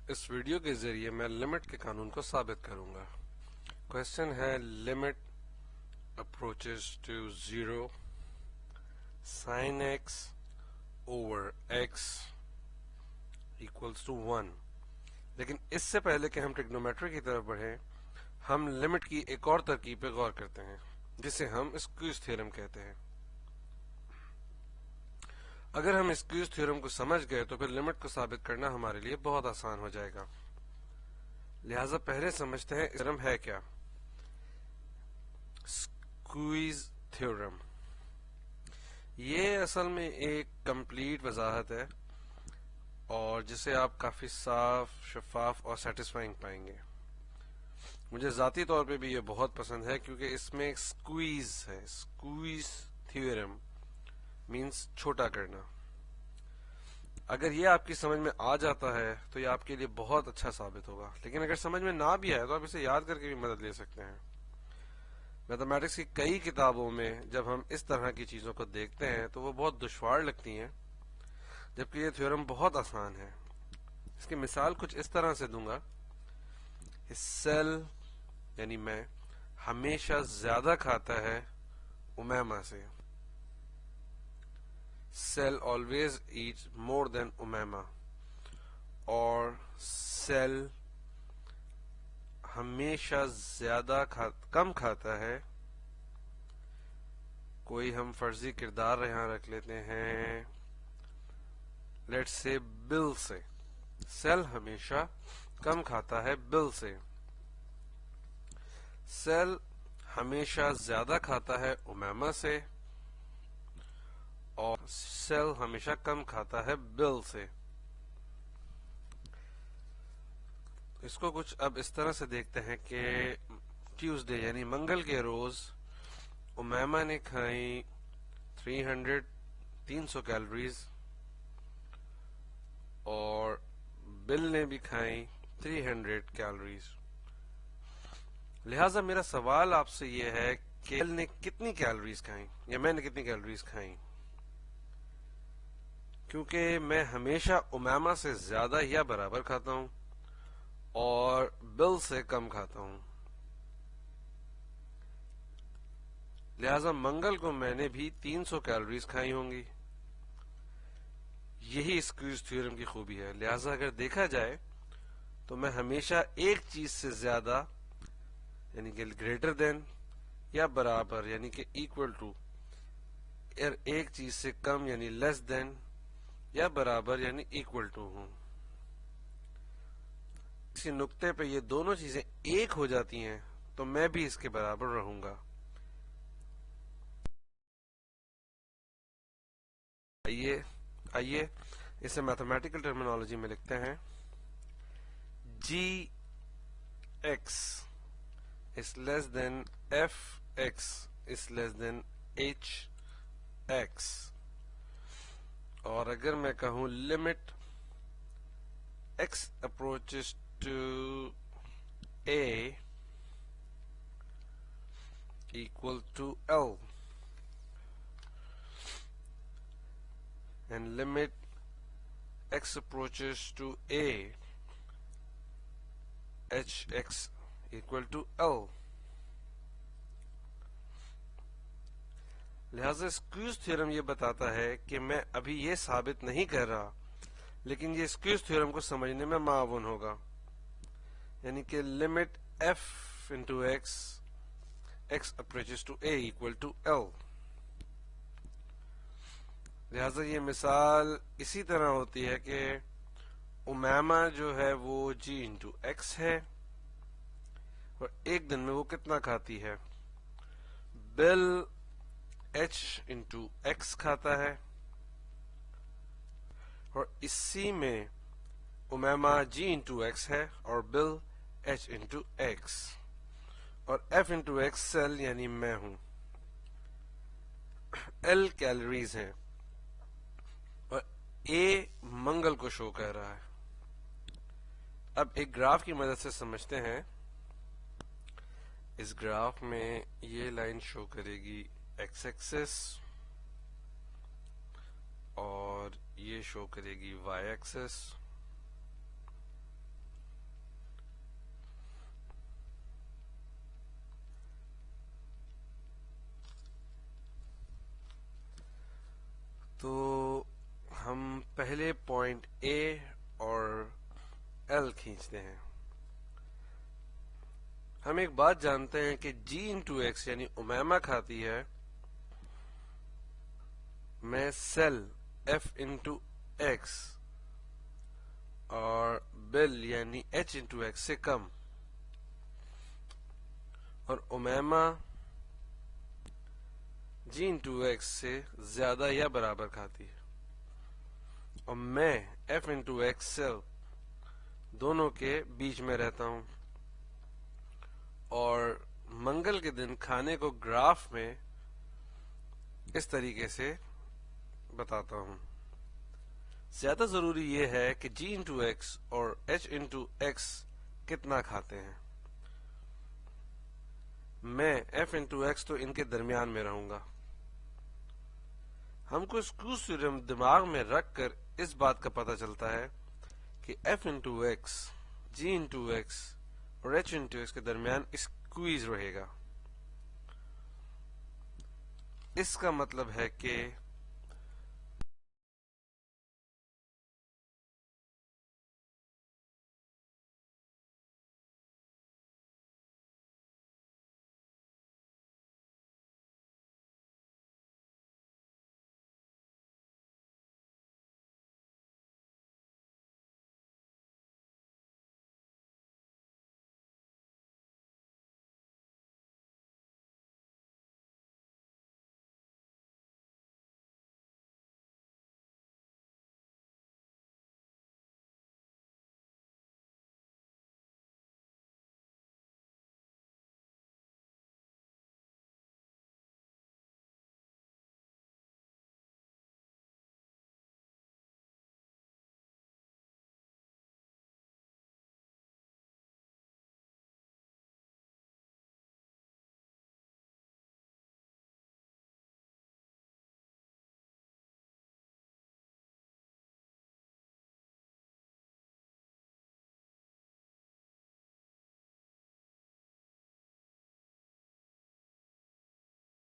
اس video کے ذریعے میں لمٹ کے قانون کو ثابت کروں گا۔ کوشچن ہے limit approaches to 0 sine x over x equals to 1۔ لیکن اس سے پہلے کہ ہم ٹریگنومیٹری کی طرف بڑھیں، ہم لمٹ کی ایک اور ترکیب پہ غور کرتے ہیں جسے ہم اسکویز تھیورم کہتے ہیں۔ اگر ہم اسکویز تھیورم کو سمجھ گئے تو پھر لمٹ کو ثابت کرنا ہمارے لیے بہت آسان ہو جائے گا۔ لہذا پہلے سمجھتے ہیں تھیورم ہے کیا۔ اسکویز تھیورم یہ اصل میں ایک کمپلیٹ وضاحت ہے اور جسے آپ کافی صاف، شفاف اور سیٹسفائنگ پائیں گے۔ مجھے ذاتی طور پہ بھی یہ بہت پسند ہے کیونکہ اس میں ایک اسکویز ہے۔ اسکویز تھیورم مینس چھوٹا کرنا۔ اگر یہ آپ کی سمجھ میں آ جاتا ہے تو یہ آپ کے لیے بہت اچھا ثابت ہوگا، لیکن اگر سمجھ میں نہ بھی آئے تو آپ اسے یاد کر کے بھی مدد لے سکتے ہیں۔ میتھمیٹکس کی کئی کتابوں میں جب ہم اس طرح کی چیزوں کو دیکھتے ہیں تو وہ بہت دشوار لگتی ہیں، جبکہ یہ تھیورم بہت آسان ہے۔ اس کی مثال کچھ اس طرح سے دوں گا۔ سیل یعنی میں ہمیشہ زیادہ کھاتا ہے امیما سے۔ سیل آلویز ایٹ مور دین امیما۔ اور سیل ہمیشہ زیادہ کم کھاتا ہے، کوئی ہم فرضی کردار یہاں رکھ لیتے ہیں، لیٹس سے بل سے۔ سیل ہمیشہ کم کھاتا ہے بل سے۔ سیل ہمیشہ زیادہ کھاتا ہے امیما سے، اور سیل ہمیشہ کم کھاتا ہے بل سے۔ اس کو کچھ اب اس طرح سے دیکھتے ہیں کہ ٹیوزڈے یعنی منگل کے روز امیما نے کھائی 300 کیلوریز اور بل نے بھی کھائی 300 کیلوریز۔ لہٰذا میرا سوال آپ سے یہ ہے کہ بل نے کتنی کیلوریز کھائیں یا میں نے کتنی کیلوریز کھائیں، کیونکہ میں ہمیشہ امیما سے زیادہ یا برابر کھاتا ہوں اور بل سے کم کھاتا ہوں۔ لہذا منگل کو میں نے بھی 300 کیلوریز کھائی ہوں گی۔ یہی اسکویز تھیورم کی خوبی ہے۔ لہذا اگر دیکھا جائے تو میں ہمیشہ ایک چیز سے زیادہ یعنی کہ گریٹر دین یا برابر یعنی کہ ایکول ٹو، اور ایک چیز سے کم یعنی لیس دین یا برابر یعنی ایکول ٹو ہوں۔ کسی نقطے پہ یہ دونوں چیزیں ایک ہو جاتی ہیں تو میں بھی اس کے برابر رہوں گا۔ آئیے اسے میتھمیٹیکل ٹرمینالوجی میں لکھتے ہیں۔ جی x is less than f x is less than h x، اور اگر میں کہوں limit x approaches to a equal to L and limit x approaches to a hx equal to L، لہذا squeeze theorem یہ بتاتا ہے کہ میں ابھی یہ ثابت نہیں کر رہا، لیکن یہ اسکویز تھیورم کو سمجھنے میں معاون ہوگا، یعنی کہ limit f into x approaches to a equal to L۔ لہذا یہ مثال اسی طرح ہوتی ہے کہ امیما جو ہے وہ g into x ہے، اور ایک دن میں وہ کتنا کھاتی ہے، بل h into x کھاتا ہے، اور اسی میں امیما g into x ہے اور بل h into x، اور f into x سیل یعنی میں ہوں، L کیلوریز ہیں، اور A منگل کو شو کر رہا ہے۔ اب ایک گراف کی مدد سے سمجھتے ہیں۔ اس گراف میں یہ لائن شو کرے گی ایکس ایکسس اور یہ شو کرے گی وائی ایکسس، پہلے پوائنٹ اے اور ایل کھینچتے ہیں. ہم ایک بات جانتے ہیں کہ جی انٹو ایکس یعنی امیمہ کھاتی ہے میں سیل ایف انٹو ایکس اور بل یعنی ایچ انٹو ایکس سے کم، اور امیمہ جی انٹو ایکس سے زیادہ یا برابر کھاتی ہے، اور میں ایف انٹو ایکس سیل دونوں کے بیچ میں رہتا ہوں. اور منگل کے دن کھانے کو گراف میں اس طریقے سے بتاتا ہوں. زیادہ ضروری یہ ہے کہ جی انٹو ایکس اور ایچ انٹو ایکس کتنا کھاتے ہیں. میں ایف انٹو ایکس تو ان کے درمیان میں رہوں گا. ہم کو اسکوز تھیورم دماغ میں رکھ کر اس بات کا پتہ چلتا ہے کہ ایف انٹو ایکس جی انٹو ایکس اور ایچ انٹو ایکس کے درمیان اسکویز رہے گا. اس کا مطلب ہے کہ